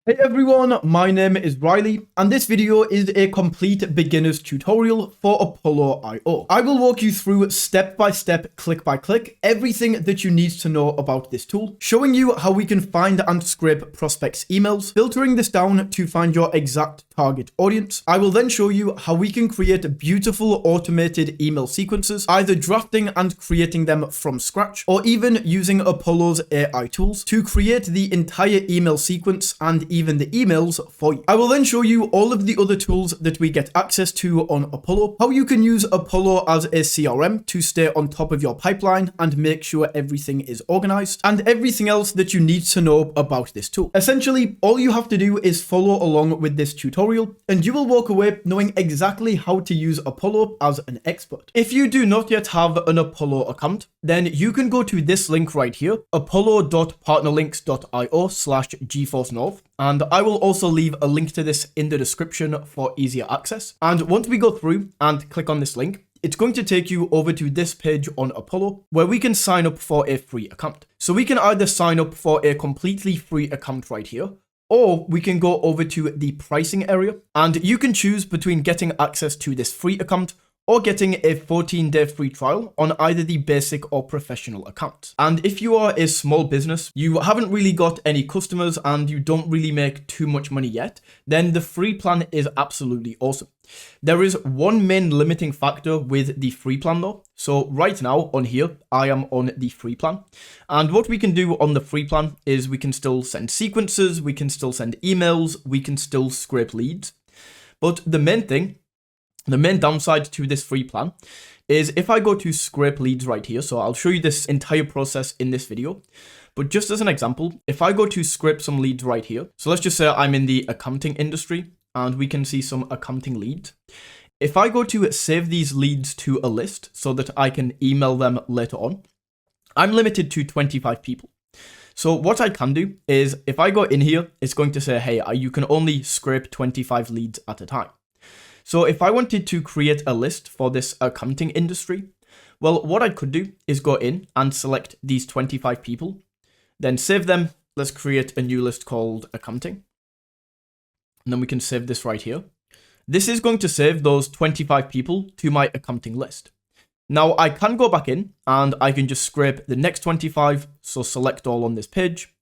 Hey everyone, my name is Riley, and this video is a complete beginner's tutorial for Apollo.io. I will walk you through step by step, click by click, everything that you need to know about this tool, showing you how we can find and scrape prospects' emails, filtering this down to find your exact target audience. I will then show you how we can create beautiful automated email sequences, either drafting and creating them from scratch, or even using Apollo's AI tools to create the entire email sequence and even the emails for you. I will then show you all of the other tools that we get access to on Apollo, how you can use Apollo as a CRM to stay on top of your pipeline and make sure everything is organized, and everything else that you need to know about this tool. Essentially, all you have to do is follow along with this tutorial, and you will walk away knowing exactly how to use Apollo as an expert. If you do not yet have an Apollo account, then you can go to this link right here, apollo.partnerlinks.io/GeForceNorth, and I will also leave a link to this in the description for easier access. And once we go through and click on this link, it's going to take you over to this page on Apollo where we can sign up for a free account. So we can either sign up for a completely free account right here, or we can go over to the pricing area and you can choose between getting access to this free account or getting a 14-day free trial on either the basic or professional account. And if you are a small business, you haven't really got any customers and you don't really make too much money yet, then the free plan is absolutely awesome. There is one main limiting factor with the free plan though. So right now on here, I am on the free plan. And what we can do on the free plan is we can still send sequences, we can still send emails, we can still scrape leads. But the main downside to this free plan is if I go to scrape leads right here, so I'll show you this entire process in this video, but just as an example, if I go to scrape some leads right here, so let's just say I'm in the accounting industry and we can see some accounting leads. If I go to save these leads to a list so that I can email them later on, I'm limited to 25 people. So what I can do is if I go in here, it's going to say, hey, you can only scrape 25 leads at a time. So if I wanted to create a list for this accounting industry, well, what I could do is go in and select these 25 people, then save them. Let's create a new list called accounting. And then we can save this right here. This is going to save those 25 people to my accounting list. Now I can go back in and I can just scrape the next 25. So select all on this page,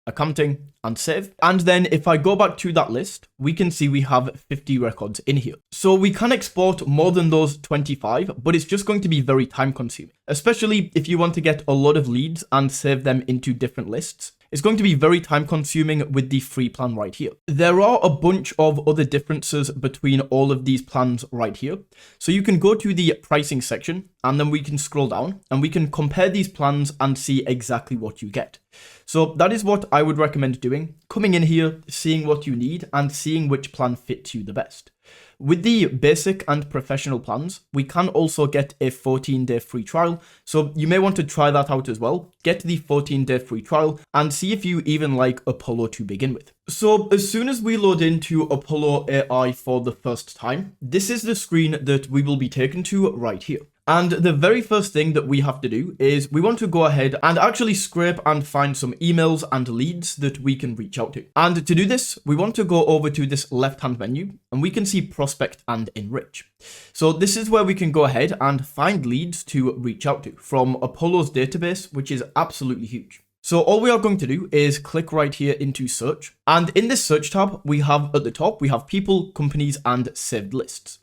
accounting, and save. And then if I go back to that list, we can see we have 50 records in here. So we can export more than those 25, but it's just going to be very time consuming, especially if you want to get a lot of leads and save them into different lists. It's going to be very time consuming with the free plan right here. There are a bunch of other differences between all of these plans right here. So you can go to the pricing section and then we can scroll down and we can compare these plans and see exactly what you get. So that is what I would recommend doing, coming in here, seeing what you need and seeing which plan fits you the best. With the basic and professional plans, we can also get a 14-day free trial. So you may want to try that out as well. Get the 14-day free trial and see if you even like Apollo to begin with. So as soon as we load into Apollo AI for the first time, this is the screen that we will be taken to right here. And the very first thing that we have to do is we want to go ahead and actually scrape and find some emails and leads that we can reach out to. And to do this, we want to go over to this left-hand menu and we can see prospect and enrich. So this is where we can go ahead and find leads to reach out to from Apollo's database, which is absolutely huge. So all we are going to do is click right here into search. And in this search tab, we have at the top, we have people, companies, and saved lists.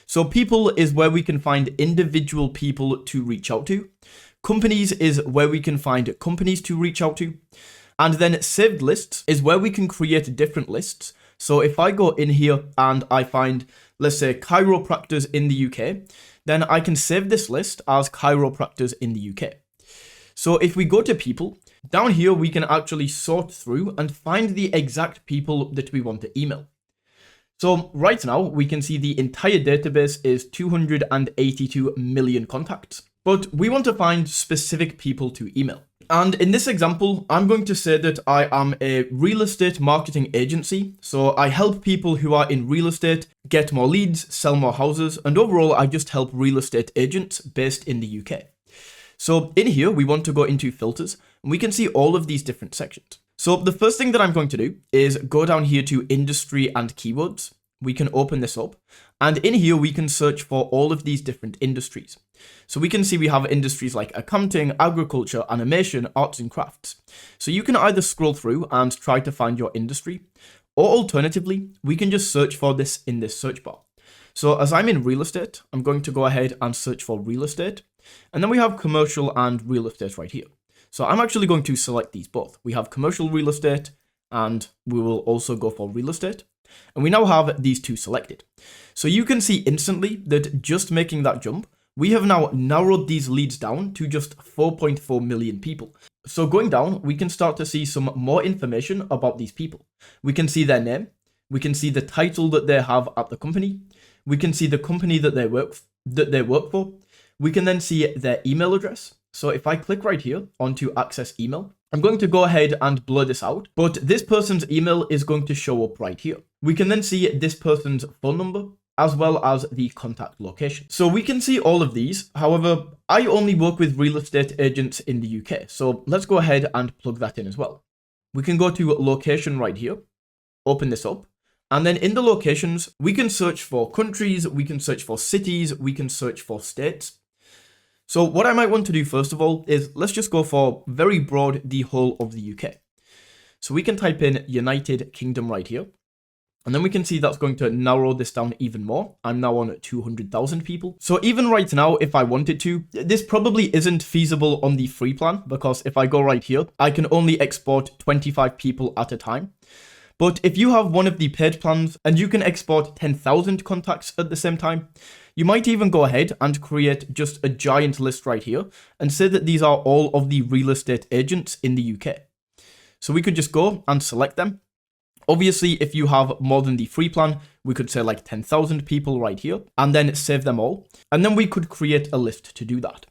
So people is where we can find individual people to reach out to. Companies is where we can find companies to reach out to. And then saved lists is where we can create different lists. So if I go in here and I find, let's say, chiropractors in the UK, then I can save this list as chiropractors in the UK. So if we go to people, down here we can actually sort through and find the exact people that we want to email. So right now we can see the entire database is 282 million contacts, but we want to find specific people to email. And in this example, I'm going to say that I am a real estate marketing agency. So I help people who are in real estate get more leads, sell more houses, and overall I just help real estate agents based in the UK. So in here, we want to go into filters and we can see all of these different sections. So the first thing that I'm going to do is go down here to industry and keywords. We can open this up, and in here we can search for all of these different industries. So we can see we have industries like accounting, agriculture, animation, arts and crafts. So you can either scroll through and try to find your industry, or alternatively, we can just search for this in this search bar. So as I'm in real estate, I'm going to go ahead and search for real estate, and then we have commercial and real estate right here. So I'm actually going to select these both. We have commercial real estate, and we will also go for real estate. And we now have these two selected. So you can see instantly that just making that jump, we have now narrowed these leads down to just 4.4 million people. So going down, we can start to see some more information about these people. We can see their name. We can see the title that they have at the company. We can see the company that they work for. We can then see their email address. So if I click right here onto access email, I'm going to go ahead and blur this out, but this person's email is going to show up right here. We can then see this person's phone number as well as the contact location. So we can see all of these. However, I only work with real estate agents in the UK. So let's go ahead and plug that in as well. We can go to location right here, open this up. And then in the locations, we can search for countries, we can search for cities, we can search for states. So what I might want to do first of all is let's just go for very broad the whole of the UK. So we can type in United Kingdom right here. And then we can see that's going to narrow this down even more. I'm now on 200,000 people. So even right now, if I wanted to, this probably isn't feasible on the free plan, because if I go right here, I can only export 25 people at a time. But if you have one of the paid plans and you can export 10,000 contacts at the same time, you might even go ahead and create just a giant list right here and say that these are all of the real estate agents in the UK. So we could just go and select them. Obviously, if you have more than the free plan, we could say like 10,000 people right here and then save them all. And then we could create a list to do that.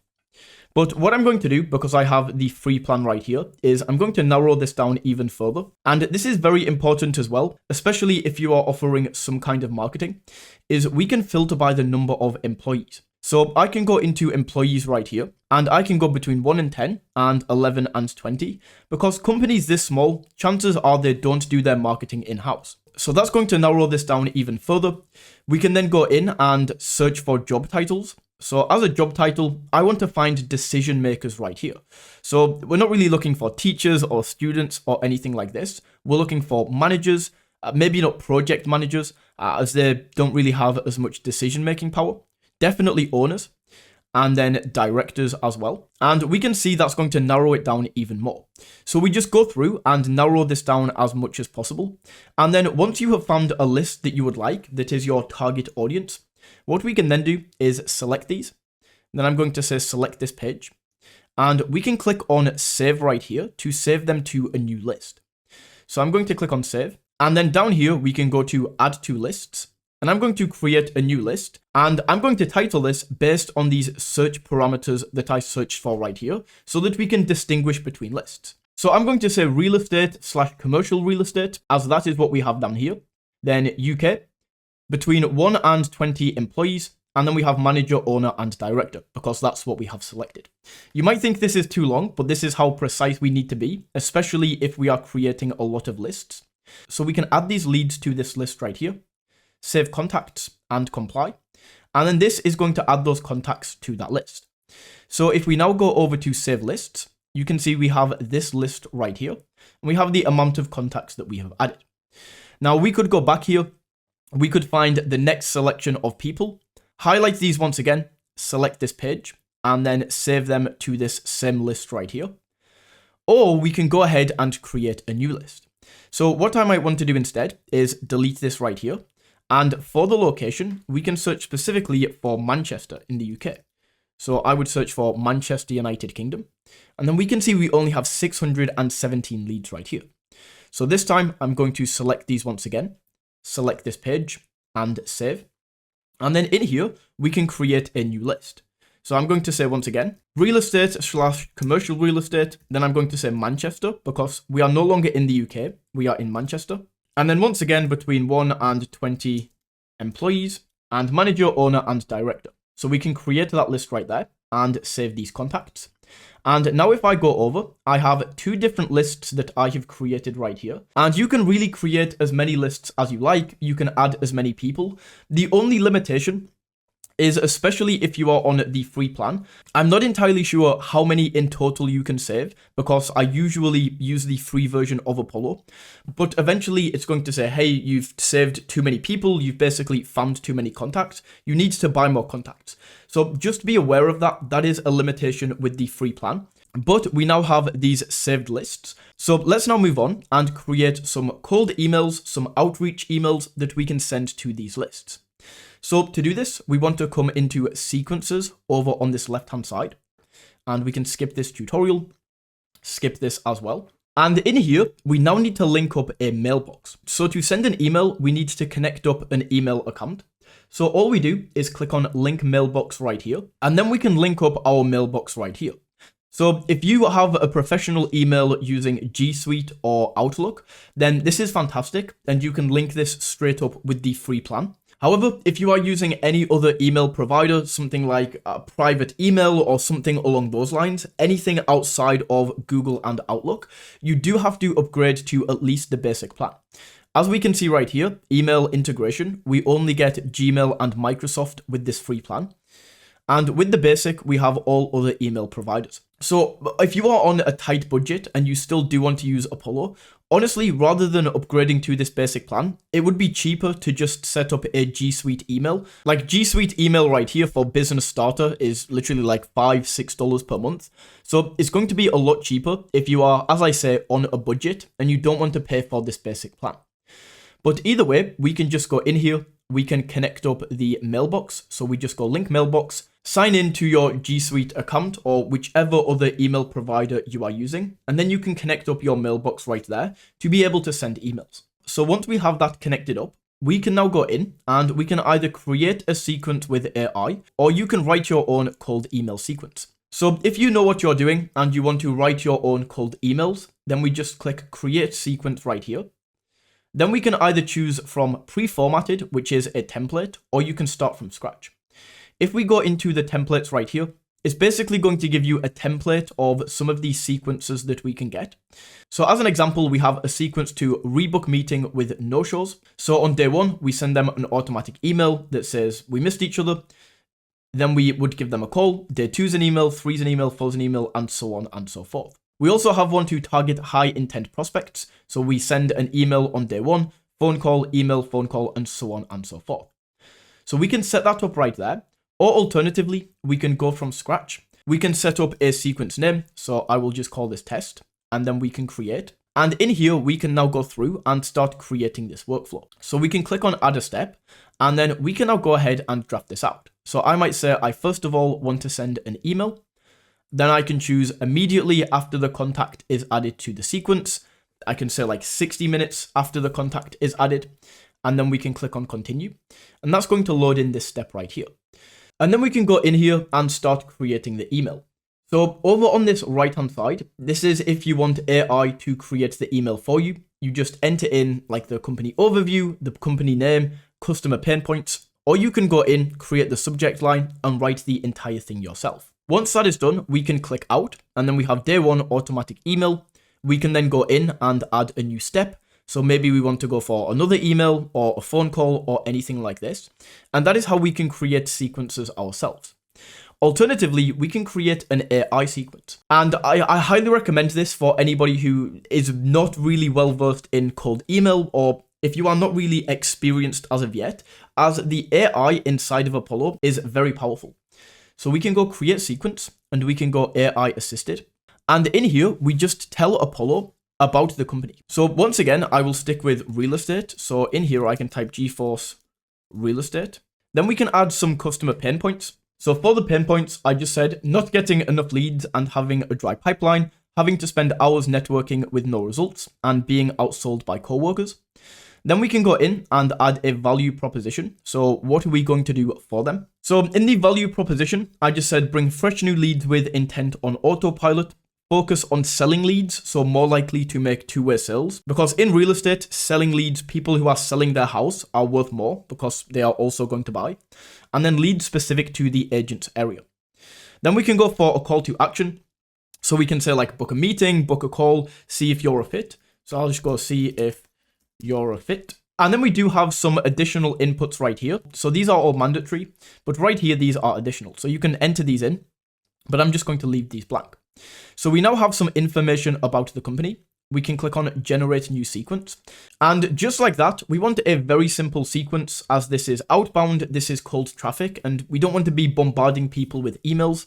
But what I'm going to do, because I have the free plan right here, is I'm going to narrow this down even further. And this is very important as well, especially if you are offering some kind of marketing, is we can filter by the number of employees. So I can go into employees right here, and I can go between 1 and 10 and 11 and 20, because companies this small, chances are they don't do their marketing in-house. So that's going to narrow this down even further. We can then go in and search for job titles. So as a job title, I want to find decision makers right here. So we're not really looking for teachers or students or anything like this. We're looking for managers, maybe not project managers, as they don't really have as much decision-making power. Definitely owners, and then directors as well. And we can see that's going to narrow it down even more. So we just go through and narrow this down as much as possible. And then once you have found a list that you would like, that is your target audience, what we can then do is select these. Then I'm going to say select this page. And we can click on save right here to save them to a new list. So I'm going to click on save. And then down here, we can go to add to lists. And I'm going to create a new list. And I'm going to title this based on these search parameters that I searched for right here, so that we can distinguish between lists. So I'm going to say real estate / commercial real estate, as that is what we have down here. Then UK, between 1 and 20 employees, and then we have manager, owner, and director, because that's what we have selected. You might think this is too long, but this is how precise we need to be, especially if we are creating a lot of lists. So we can add these leads to this list right here, save contacts, and comply. And then this is going to add those contacts to that list. So if we now go over to save lists, you can see we have this list right here, and we have the amount of contacts that we have added. Now we could go back here. We could find the next selection of people, highlight these once again, select this page, and then save them to this same list right here. Or we can go ahead and create a new list. So what I might want to do instead is delete this right here. And for the location, we can search specifically for Manchester in the UK. So I would search for Manchester, United Kingdom. And then we can see we only have 617 leads right here. So this time I'm going to select these once again, select this page and save. And then in here, we can create a new list. So I'm going to say once again, real estate / commercial real estate. Then I'm going to say Manchester, because we are no longer in the UK. We are in Manchester. And then once again, between 1 and 20 employees, and manager, owner, and director. So we can create that list right there and save these contacts. And now if I go over, I have 2 different lists that I have created right here. And you can really create as many lists as you like. You can add as many people. The only limitation is, especially if you are on the free plan, I'm not entirely sure how many in total you can save, because I usually use the free version of Apollo, but eventually it's going to say, hey, you've saved too many people, you've basically found too many contacts, you need to buy more contacts. So just be aware of that. That is a limitation with the free plan. But we now have these saved lists. So let's now move on and create some cold emails, some outreach emails that we can send to these lists. So to do this, we want to come into sequences over on this left-hand side, and we can skip this tutorial, skip this as well. And in here, we now need to link up a mailbox. So to send an email, we need to connect up an email account. So all we do is click on link mailbox right here, and then we can link up our mailbox right here. So if you have a professional email using G Suite or Outlook, then this is fantastic, and you can link this straight up with the free plan. However, if you are using any other email provider, something like a private email or something along those lines, anything outside of Google and Outlook, you do have to upgrade to at least the basic plan. As we can see right here, email integration, we only get Gmail and Microsoft with this free plan. And with the basic, we have all other email providers. So if you are on a tight budget and you still do want to use Apollo, honestly, rather than upgrading to this basic plan, it would be cheaper to just set up a G Suite email. Like G Suite email right here for business starter is literally like $5-6 per month. So it's going to be a lot cheaper if you are, as I say, on a budget and you don't want to pay for this basic plan. But either way, we can just go in here, we can connect up the mailbox. So we just go link mailbox, sign in to your G Suite account or whichever other email provider you are using, and then you can connect up your mailbox right there to be able to send emails. So once we have that connected up, we can now go in and we can either create a sequence with AI or you can write your own cold email sequence. So if you know what you're doing and you want to write your own cold emails, then we just click create sequence right here. Then we can either choose from pre-formatted, which is a template, or you can start from scratch. If we go into the templates right here, it's basically going to give you a template of some of these sequences that we can get. So as an example, we have a sequence to rebook meeting with no-shows. So on day 1, we send them an automatic email that says we missed each other. Then we would give them a call. Day 2 is an email, 3 is an email, 4 is an email, and so on and so forth. We also have one to target high intent prospects. So we send an email on day 1, phone call, and so on and so forth. So we can set that up right there. Or alternatively, we can go from scratch. We can set up a sequence name. So I will just call this test, and then we can create. And in here, we can now go through and start creating this workflow. So we can click on add a step, and then we can now go ahead and draft this out. So I might say I first of all want to send an email. Then I can choose immediately after the contact is added to the sequence. I can say like 60 minutes after the contact is added, and then we can click on continue. And that's going to load in this step right here. And then we can go in here and start creating the email. So over on this right-hand side, this is if you want AI to create the email for you. You just enter in like the company overview, the company name, customer pain points, or you can go in, create the subject line and write the entire thing yourself. Once that is done, we can click out, and then we have day 1 automatic email. We can then go in and add a new step. So maybe we want to go for another email or a phone call or anything like this. And that is how we can create sequences ourselves. Alternatively, we can create an AI sequence. And I highly recommend this for anybody who is not really well versed in cold email, or if you are not really experienced as of yet, as the AI inside of Apollo is very powerful. So we can go create sequence and we can go AI assisted. And in here, we just tell Apollo about the company. So once again, I will stick with real estate. So in here, I can type GeForce real estate. Then we can add some customer pain points. So for the pain points, I just said not getting enough leads and having a dry pipeline, having to spend hours networking with no results, and being outsold by coworkers. Then we can go in and add a value proposition. So what are we going to do for them? So in the value proposition, I just said bring fresh new leads with intent on autopilot, focus on selling leads, so more likely to make two-way sales. Because in real estate, selling leads, people who are selling their house are worth more because they are also going to buy. And then leads specific to the agent's area. Then we can go for a call to action. So we can say like book a meeting, book a call, see if you're a fit. So I'll just go see if you're a fit. And then we do have some additional inputs right here. So these are all mandatory, but right here, these are additional. So you can enter these in, but I'm just going to leave these blank. So we now have some information about the company. We can click on generate new sequence. And just like that, we want a very simple sequence as this is outbound, this is cold traffic, and we don't want to be bombarding people with emails,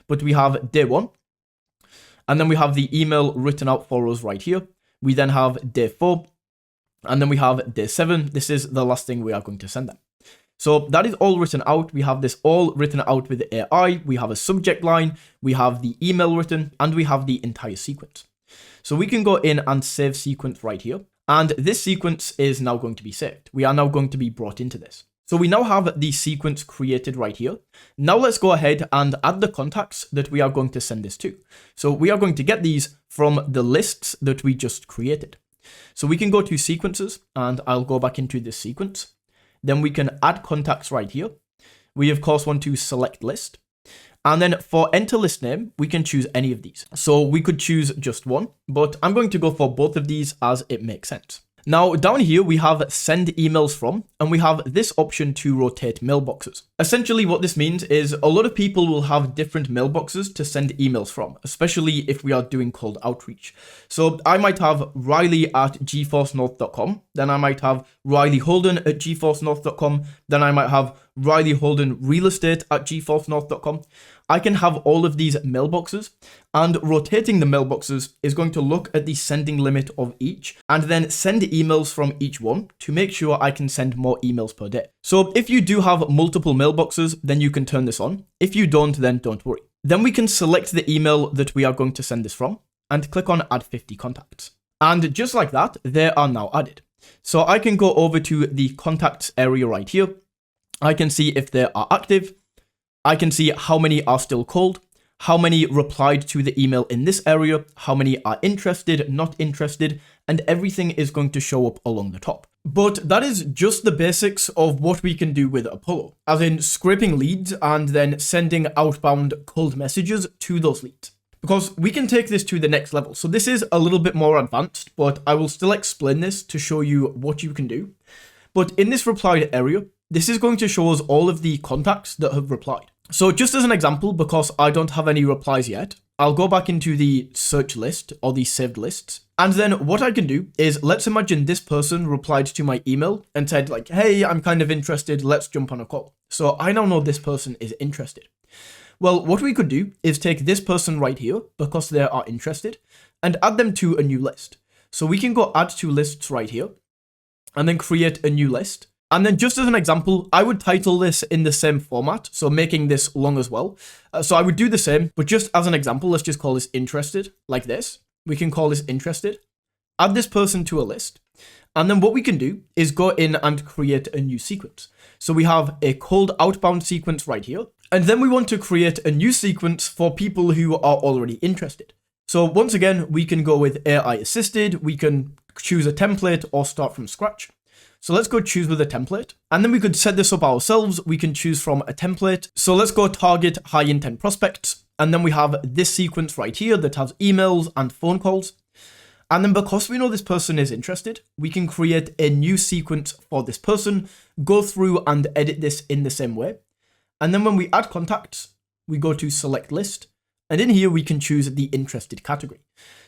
but we have day 1. And then we have the email written out for us right here. We then have day 4. And then we have day 7. This is the last thing we are going to send them. So that is all written out. We have this all written out with AI. We have a subject line. We have the email written, and we have the entire sequence. So we can go in and save sequence right here. And this sequence is now going to be saved. We are now going to be brought into this. So we now have the sequence created right here. Now let's go ahead and add the contacts that we are going to send this to. So we are going to get these from the lists that we just created. So we can go to sequences, and I'll go back into this sequence. Then we can add contacts right here. We of course want to select list. And then for enter list name, we can choose any of these. So we could choose just one, but I'm going to go for both of these as it makes sense. Now down here, we have send emails from, and we have this option to rotate mailboxes. Essentially what this means is a lot of people will have different mailboxes to send emails from, especially if we are doing cold outreach. So I might have Riley at geforcenorth.com, then I might have Riley Holden at geforcenorth.com, then I might have Riley Holden real estate at geforcenorth.com. I can have all of these mailboxes, and rotating the mailboxes is going to look at the sending limit of each and then send emails from each one to make sure I can send more emails per day. So if you do have multiple mailboxes, then you can turn this on. If you don't, then don't worry. Then we can select the email that we are going to send this from and click on add 50 contacts. And just like that, they are now added. So I can go over to the contacts area right here. I can see if they are active. I can see how many are still cold, how many replied to the email in this area, how many are interested, not interested, and everything is going to show up along the top. But that is just the basics of what we can do with Apollo, as in scraping leads and then sending outbound cold messages to those leads. Because we can take this to the next level. So this is a little bit more advanced, but I will still explain this to show you what you can do. But in this replied area, this is going to show us all of the contacts that have replied. So just as an example, because I don't have any replies yet, I'll go back into the search list or the saved lists. And then what I can do is, let's imagine this person replied to my email and said like, hey, I'm kind of interested, let's jump on a call. So I now know this person is interested. Well, what we could do is take this person right here because they are interested and add them to a new list. So we can go add to lists right here and then create a new list. And then just as an example, I would title this in the same format, so making this long as well. So I would do the same, but just as an example, let's just call this interested, like this. We can call this interested, add this person to a list. And then what we can do is go in and create a new sequence. So we have a cold outbound sequence right here. And then we want to create a new sequence for people who are already interested. So once again, we can go with AI assisted. We can choose a template or start from scratch. So let's go choose with a template, and then we could set this up ourselves. We can choose from a template. So let's go target high intent prospects. And then we have this sequence right here that has emails and phone calls. And then because we know this person is interested, we can create a new sequence for this person, go through and edit this in the same way. And then when we add contacts, we go to select list. And in here, we can choose the interested category.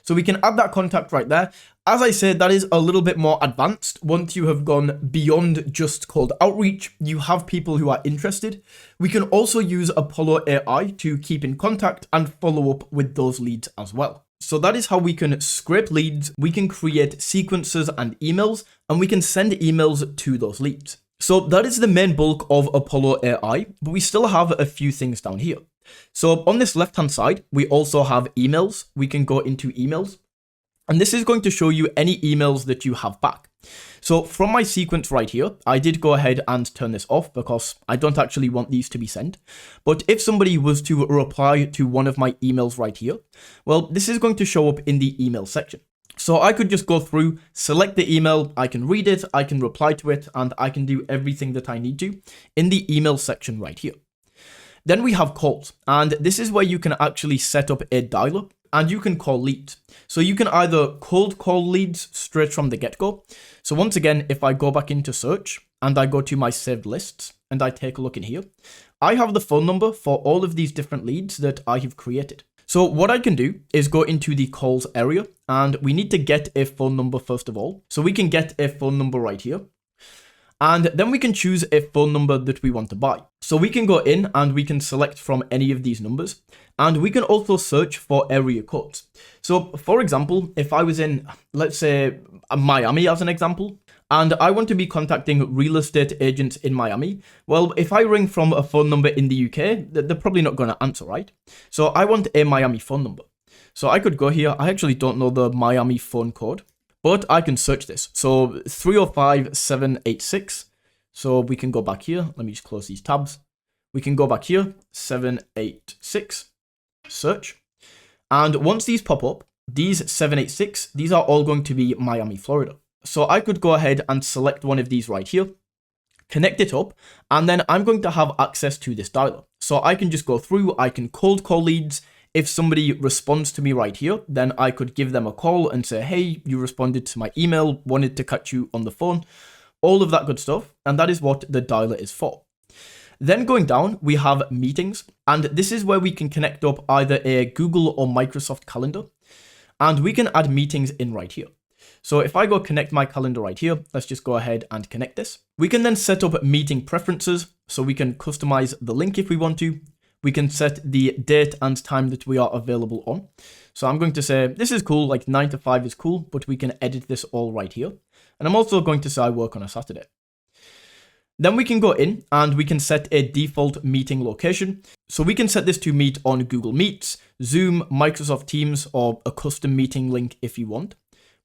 So we can add that contact right there. As I said, that is a little bit more advanced. Once you have gone beyond just cold outreach, you have people who are interested. We can also use Apollo AI to keep in contact and follow up with those leads as well. So that is how we can scrape leads. We can create sequences and emails, and we can send emails to those leads. So that is the main bulk of Apollo AI, but we still have a few things down here. So on this left-hand side, we also have emails. We can go into emails, and this is going to show you any emails that you have back. So from my sequence right here, I did go ahead and turn this off because I don't actually want these to be sent. But if somebody was to reply to one of my emails right here, well, this is going to show up in the email section. So I could just go through, select the email, I can read it, I can reply to it, and I can do everything that I need to in the email section right here. Then we have calls, and this is where you can actually set up a dialer. and you can call leads. So you can either cold call leads straight from the get-go. So once again, if I go back into search and I go to my saved lists and I take a look in here, I have the phone number for all of these different leads that I have created. So what I can do is go into the calls area, and we need to get a phone number first of all. So we can get a phone number right here. And then we can choose a phone number that we want to buy. So we can go in and we can select from any of these numbers. And we can also search for area codes. So for example, if I was in, let's say, Miami as an example, and I want to be contacting real estate agents in Miami, well, if I ring from a phone number in the UK, they're probably not going to answer, right? So I want a Miami phone number. So I could go here. I actually don't know the Miami phone code, but I can search this. So 305786. So we can go back here. Let me just close these tabs. We can go back here, 786, search. And once these pop up, these 786, these are all going to be Miami, Florida. So I could go ahead and select one of these right here, connect it up, and then I'm going to have access to this dialer. So I can just go through, I can cold call leads. If somebody responds to me right here, then I could give them a call and say, hey, you responded to my email, wanted to catch you on the phone, all of that good stuff. And that is what the dialer is for. Then going down, we have meetings, and this is where we can connect up either a Google or Microsoft calendar, and we can add meetings in right here. So if I go connect my calendar right here, let's just go ahead and connect this. We can then set up meeting preferences, so we can customize the link if we want to. We can set the date and time that we are available on. So I'm going to say, this is cool, like 9 to 5 is cool, but we can edit this all right here. And I'm also going to say I work on a Saturday. Then we can go in and we can set a default meeting location. So we can set this to meet on Google Meets, Zoom, Microsoft Teams, or a custom meeting link if you want.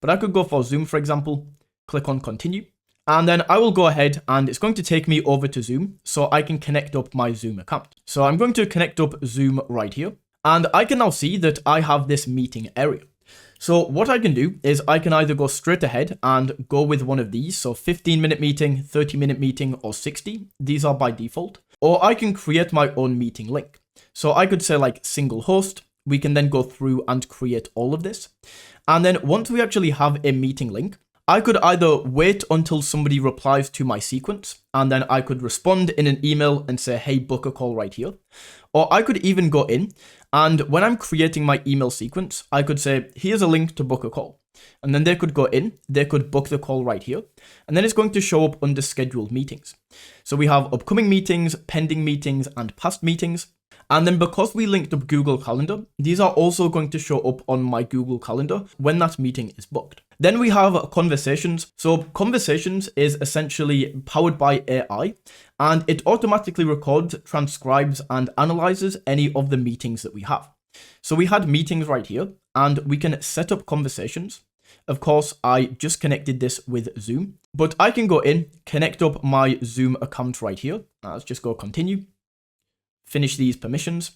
But I could go for Zoom, for example, click on continue. And then I will go ahead and it's going to take me over to Zoom so I can connect up my Zoom account. So I'm going to connect up Zoom right here. And I can now see that I have this meeting area. So what I can do is I can either go straight ahead and go with one of these. So 15-minute meeting, 30-minute meeting, or 60. These are by default. Or I can create my own meeting link. So I could say like single host. We can then go through and create all of this. And then once we actually have a meeting link, I could either wait until somebody replies to my sequence, and then I could respond in an email and say, hey, book a call right here. Or I could even go in, and when I'm creating my email sequence, I could say, here's a link to book a call. And then they could go in, they could book the call right here, and then it's going to show up under scheduled meetings. So we have upcoming meetings, pending meetings, and past meetings. And then because we linked up Google Calendar, these are also going to show up on my Google Calendar when that meeting is booked. Then we have conversations. So conversations is essentially powered by AI, and it automatically records, transcribes, and analyzes any of the meetings that we have. So we had meetings right here, and we can set up conversations. Of course, I just connected this with Zoom, but I can go in, connect up my Zoom account right here. Let's just go continue. Finish these permissions.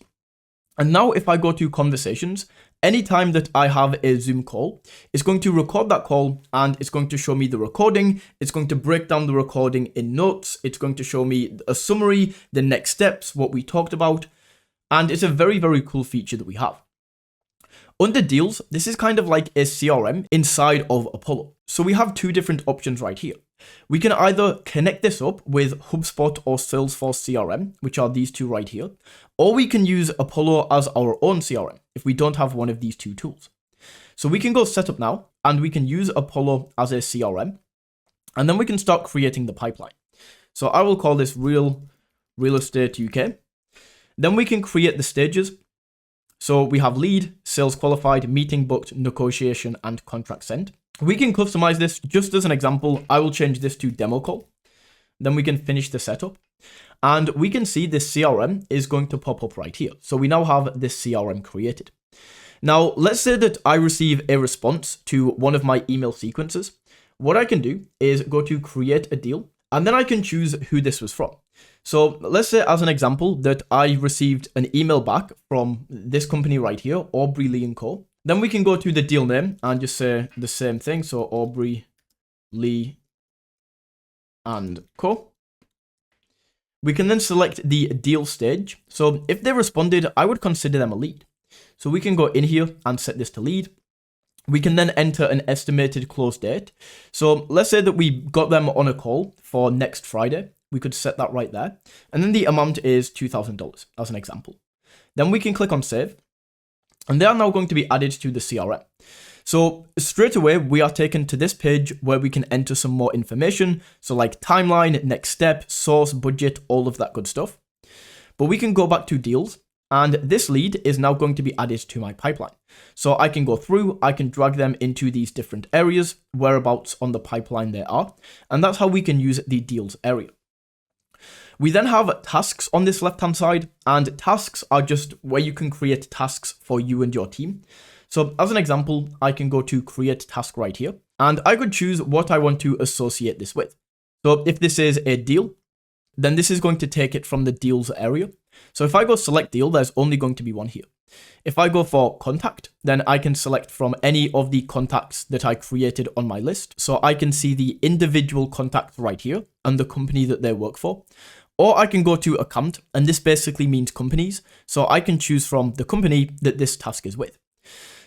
And now if I go to conversations, anytime that I have a Zoom call, it's going to record that call and it's going to show me the recording. It's going to break down the recording in notes. It's going to show me a summary, the next steps, what we talked about. And it's a very, very cool feature that we have. Under deals, this is kind of like a CRM inside of Apollo. So we have two different options right here. We can either connect this up with HubSpot or Salesforce CRM, which are these two right here, or we can use Apollo as our own CRM if we don't have one of these two tools. So we can go set up now and we can use Apollo as a CRM, and then we can start creating the pipeline. So I will call this Real Estate UK. Then we can create the stages. So we have lead, sales qualified, meeting booked, negotiation, and contract sent. We can customize this. Just as an example, I will change this to demo call. Then we can finish the setup. And we can see this CRM is going to pop up right here. So we now have this CRM created. Now, let's say that I receive a response to one of my email sequences. What I can do is go to create a deal, and then I can choose who this was from. So let's say as an example that I received an email back from this company right here, Aubrey Lee & Co. Then we can go to the deal name and just say the same thing. So Aubrey Lee & Co. We can then select the deal stage. So if they responded, I would consider them a lead. So we can go in here and set this to lead. We can then enter an estimated close date. So let's say that we got them on a call for next Friday. We could set that right there. And then the amount is $2,000 as an example. Then we can click on save. And they are now going to be added to the CRM. So straight away, we are taken to this page where we can enter some more information. So like timeline, next step, source, budget, all of that good stuff. But we can go back to deals. And this lead is now going to be added to my pipeline. So I can go through, I can drag them into these different areas, whereabouts on the pipeline they are. And that's how we can use the deals area. We then have tasks on this left-hand side, and tasks are just where you can create tasks for you and your team. So as an example, I can go to create task right here, and I could choose what I want to associate this with. So if this is a deal, then this is going to take it from the deals area. So if I go select deal, there's only going to be one here. If I go for contact, then I can select from any of the contacts that I created on my list. So I can see the individual contacts right here and the company that they work for. Or I can go to account, and this basically means companies. So I can choose from the company that this task is with.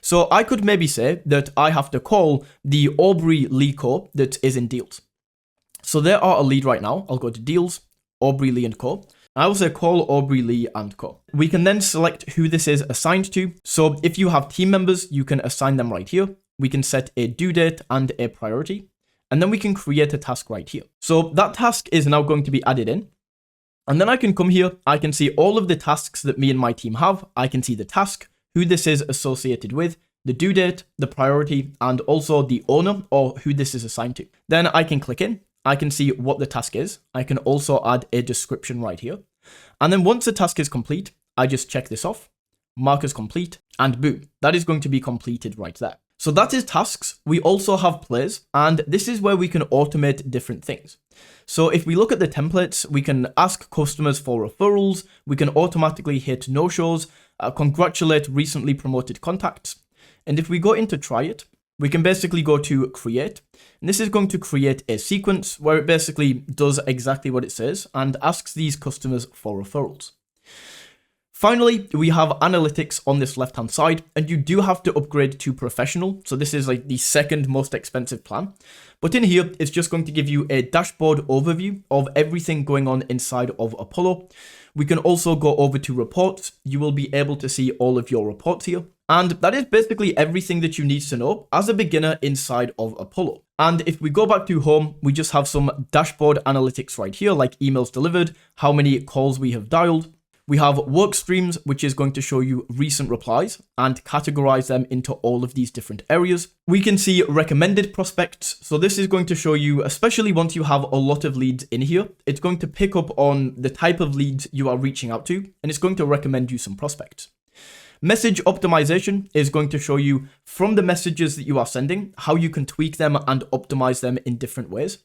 So I could maybe say that I have to call the Aubrey Lee Co. that is in deals. So there are a lead right now. I'll go to deals, Aubrey Lee and Co. I will say call Aubrey Lee and Co. We can then select who this is assigned to. So if you have team members, you can assign them right here. We can set a due date and a priority. And then we can create a task right here. So that task is now going to be added in. And then I can come here. I can see all of the tasks that me and my team have. I can see the task, who this is associated with, the due date, the priority, and also the owner or who this is assigned to. Then I can click in. I can see what the task is. I can also add a description right here. And then once the task is complete, I just check this off, mark as complete, and boom, that is going to be completed right there. So that is tasks. We also have plays, and this is where we can automate different things. So if we look at the templates, we can ask customers for referrals, we can automatically hit no-shows, congratulate recently promoted contacts. And if we go into try it, we can basically go to create, and this is going to create a sequence where it basically does exactly what it says and asks these customers for referrals. Finally, we have analytics on this left-hand side, and you do have to upgrade to professional. So this is like the second most expensive plan. But in here, it's just going to give you a dashboard overview of everything going on inside of Apollo. We can also go over to reports. You will be able to see all of your reports here. And that is basically everything that you need to know as a beginner inside of Apollo. And if we go back to home, we just have some dashboard analytics right here, like emails delivered, how many calls we have dialed. We have work streams, which is going to show you recent replies and categorize them into all of these different areas. We can see recommended prospects. So this is going to show you, especially once you have a lot of leads in here, it's going to pick up on the type of leads you are reaching out to, and it's going to recommend you some prospects. Message optimization is going to show you from the messages that you are sending, how you can tweak them and optimize them in different ways.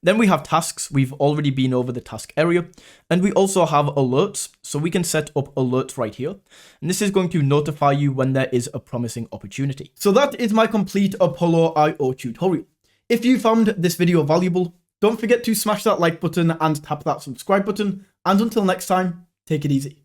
Then we have tasks. We've already been over the task area. And we also have alerts. So we can set up alerts right here. And this is going to notify you when there is a promising opportunity. So that is my complete Apollo IO tutorial. If you found this video valuable, don't forget to smash that like button and tap that subscribe button. And until next time, take it easy.